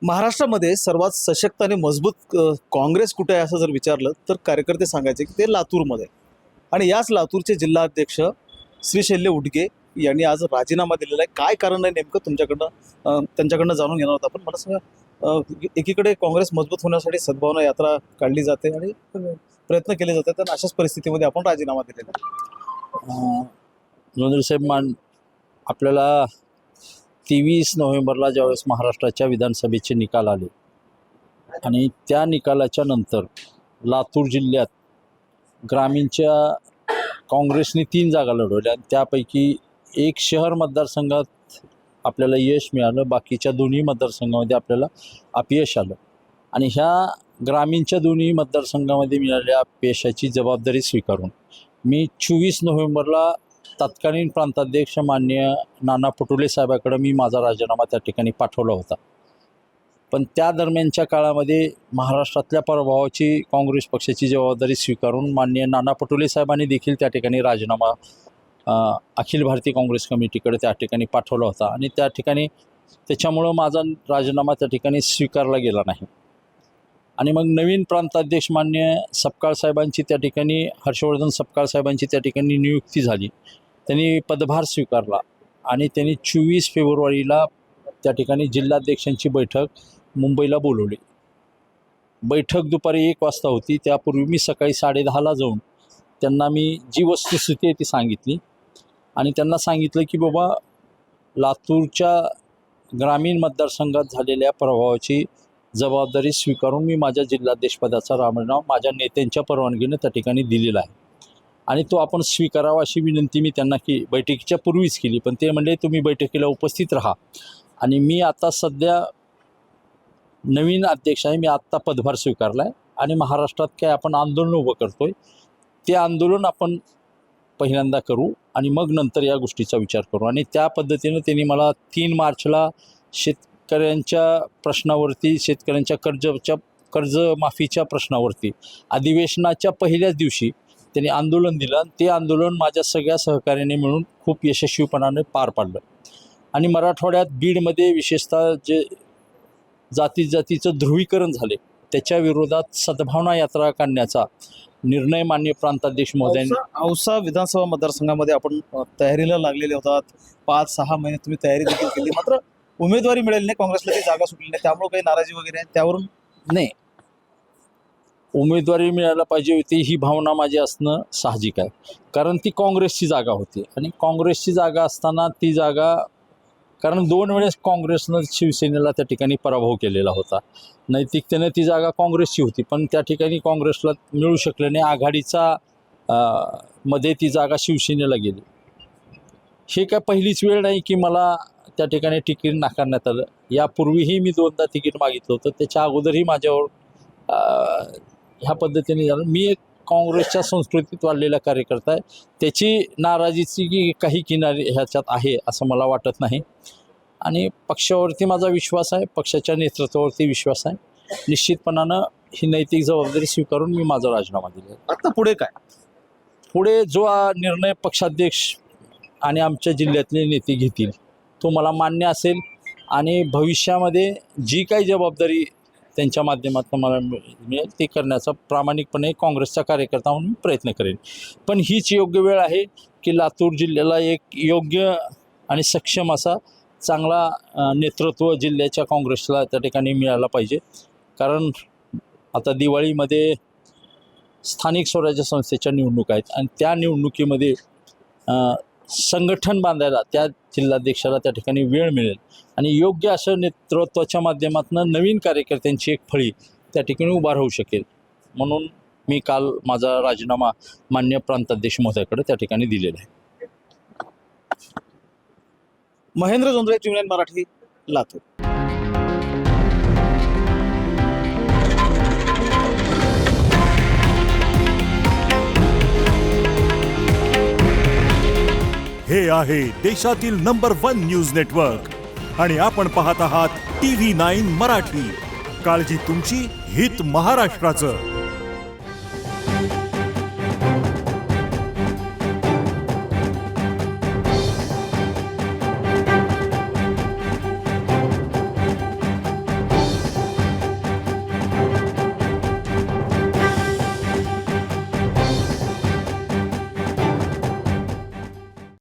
महाराष्ट्रामध्ये सर्वात सशक्त आणि मजबूत काँग्रेस कुठे आहे असं जर विचारलं तर कार्यकर्ते सांगायचे की ते लातूरमध्ये आहे. आणि याच लातूरचे जिल्हाध्यक्ष श्री शैल्य उडगे यांनी आज राजीनामा दिलेला आहे. काय कारण आहे नेमकं तुमच्याकडनं त्यांच्याकडनं जाणून घेणार होतं आपण. मला सांगा, एकीकडे काँग्रेस मजबूत होण्यासाठी सद्भावना यात्रा काढली जाते आणि प्रयत्न केले जातात, आणि अशाच परिस्थितीमध्ये आपण राजीनामा दिलेला आहे. नोंदणी साहेब, आपल्याला 23 नोव्हेंबरला ज्यावेळेस महाराष्ट्राच्या विधानसभेचे निकाल आले आणि त्या निकालाच्या नंतर लातूर जिल्ह्यात ग्रामीणच्या काँग्रेसने 3 जागा लढवल्या आणि त्यापैकी एक शहर मतदारसंघात आपल्याला यश मिळालं, बाकीच्या दोन्ही मतदारसंघामध्ये आपल्याला अपयश आलं. आणि ह्या ग्रामीणच्या दोन्ही मतदारसंघामध्ये मिळालेल्या अपयशाची जबाबदारी स्वीकारून मी 24 नोव्हेंबरला तत्कालीन प्रांताध्यक्ष माननीय नाना पटोले साहेबाकडे मी माझा राजीनामा त्या ठिकाणी पाठवला होता. पण त्या दरम्यानच्या काळामध्ये महाराष्ट्रातल्या पराभवाची काँग्रेस पक्षाची जबाबदारी स्वीकारून माननीय नाना पटोले साहेबांनी देखील त्या ठिकाणी राजीनामा अखिल भारतीय काँग्रेस कमिटीकडे त्या ठिकाणी पाठवला होता. आणि त्या ठिकाणी त्याच्यामुळं माझा राजीनामा त्या ठिकाणी स्वीकारला गेला नाही. आणि मग नवीन प्रांताध्यक्ष मान्य सपकाळ साहेबांची त्या ठिकाणी हर्षवर्धन सपकाळ साहेबांची त्या ठिकाणी नियुक्ती झाली. त्यांनी पदभार स्वीकारला आणि त्यांनी 24 फेब्रुवारीला त्या ठिकाणी जिल्हाध्यक्षांची बैठक मुंबईला बोलवली. बैठक दुपारी 1 वाजता होती. त्यापूर्वी मी सकाळी 10:30ला जाऊन त्यांना मी जी वस्तुस्थिती आहे ती सांगितली आणि त्यांना सांगितलं की बाबा, लातूरच्या ग्रामीण मतदारसंघात झालेल्या प्रभावाची जबाबदारी स्वीकारून मी माझ्या जिल्हाध्यक्षपदाचा राजीनामा माझ्या नेत्यांच्या परवानगीने त्या ठिकाणी दिलेला आहे आणि तो आपण स्वीकारावा अशी विनंती मी त्यांना बैठकीच्या पूर्वीच केली. पण ते म्हणले तुम्ही बैठकीला उपस्थित राहा. आणि मी आता सध्या नवीन अध्यक्ष आहे, मी आत्ता पदभार स्वीकारला आहे आणि महाराष्ट्रात काय आपण आंदोलन उभं करतो आहे ते आंदोलन आपण पहिल्यांदा करू आणि मग नंतर या गोष्टीचा विचार करू. आणि त्या पद्धतीनं त्यांनी मला 3 मार्चला शेतकऱ्यांच्या प्रश्नावरती, शेतकऱ्यांच्या कर्जमाफीच्या प्रश्नावरती अधिवेशनाच्या पहिल्याच दिवशी त्यांनी आंदोलन दिलं आणि ते आंदोलन माझ्या सगळ्या सहकार्याने मिळून खूप यशस्वीपणाने पार पाडलं. आणि मराठवाड्यात बीडमध्ये विशेषतः जे जातीचं ध्रुवीकरण झाले त्याच्या विरोधात सद्भावना यात्रा काढण्याचा निर्णय माननीय प्रांताध्यक्ष महोदयांनी. औसा विधानसभा मतदारसंघामध्ये आपण तयारीला लागलेले होतात. 5-6 महिने तुम्ही तयारी देखील केली, मात्र उमेदवारी मिळेल नाही, काँग्रेसला ती जागा सुटली नाही, त्यामुळे काही नाराजी वगैरे आहे त्यावरून? नाही, उमेदवारी मिळायला पाहिजे होती ही भावना माझी असणं साहजिक आहे, कारण ती काँग्रेसची जागा होती. आणि काँग्रेसची जागा असताना ती जागा, कारण 2 वेळेस काँग्रेसनं शिवसेनेला त्या ठिकाणी पराभव केलेला होता. नैतिकतेने ती जागा काँग्रेसची होती, पण त्या ठिकाणी काँग्रेसला मिळू शकलं नाही. आघाडीचा मध्ये ती जागा शिवसेनेला गेली. हे काय पहिलीच वेळ नाही की मला त्या ठिकाणी तिकीट नाकारण्यात आलं. यापूर्वीही मी 2दा तिकीट मागितलं होतं. त्याच्या अगोदरही माझ्यावर ह्या पद्धतीने झालं. मी एक काँग्रेसच्या संस्कृतीत वाढलेला कार्यकर्ता आहे. त्याची नाराजीची की काही किनारी ह्याच्यात आहे असं मला वाटत नाही. आणि पक्षावरती माझा विश्वास आहे, पक्षाच्या नेतृत्वावरती विश्वास आहे. निश्चितपणानं ही नैतिक जबाबदारी स्वीकारून मी माझा राजीनामा दिला. आता पुढे काय? पुढे जो निर्णय पक्षाध्यक्ष आणि आमच्या जिल्ह्यातले नेते घेतील तो मला मान्य असेल आणि भविष्यामध्ये जी काही जबाबदारी त्यांच्या माध्यमातून मला मिळेल ती करण्याचा प्रामाणिकपणे काँग्रेसचा कार्यकर्ता म्हणून प्रयत्न करेन. पण हीच योग्य वेळ आहे की लातूर जिल्ह्याला एक योग्य आणि सक्षम असा चांगला नेतृत्व जिल्ह्याच्या काँग्रेसला त्या ठिकाणी मिळाला पाहिजे. कारण आता दिवाळीमध्ये स्थानिक स्वराज्य संस्थेच्या निवडणूक आहेत आणि त्या निवडणुकीमध्ये संघटन बांधायला त्या जिल्हाध्यक्षाला त्या ठिकाणी वेळ मिळेल आणि योग्य असं नेतृत्वाच्या माध्यमातून नवीन कार्यकर्त्यांची एक फळी त्या ठिकाणी उभा राहू शकेल. म्हणून मी काल माझा राजीनामा मान्य प्रांताध्यक्ष महोदयाकडे त्या ठिकाणी दिलेला आहे. महेंद्र जोंधळे, ट्यून मराठी, लातूर. हे आहे देशातील नंबर 1 न्यूज नेटवर्क आणि आपण पाहत आहात TV9 मराठी. काळजी तुमची, हित महाराष्ट्राचं.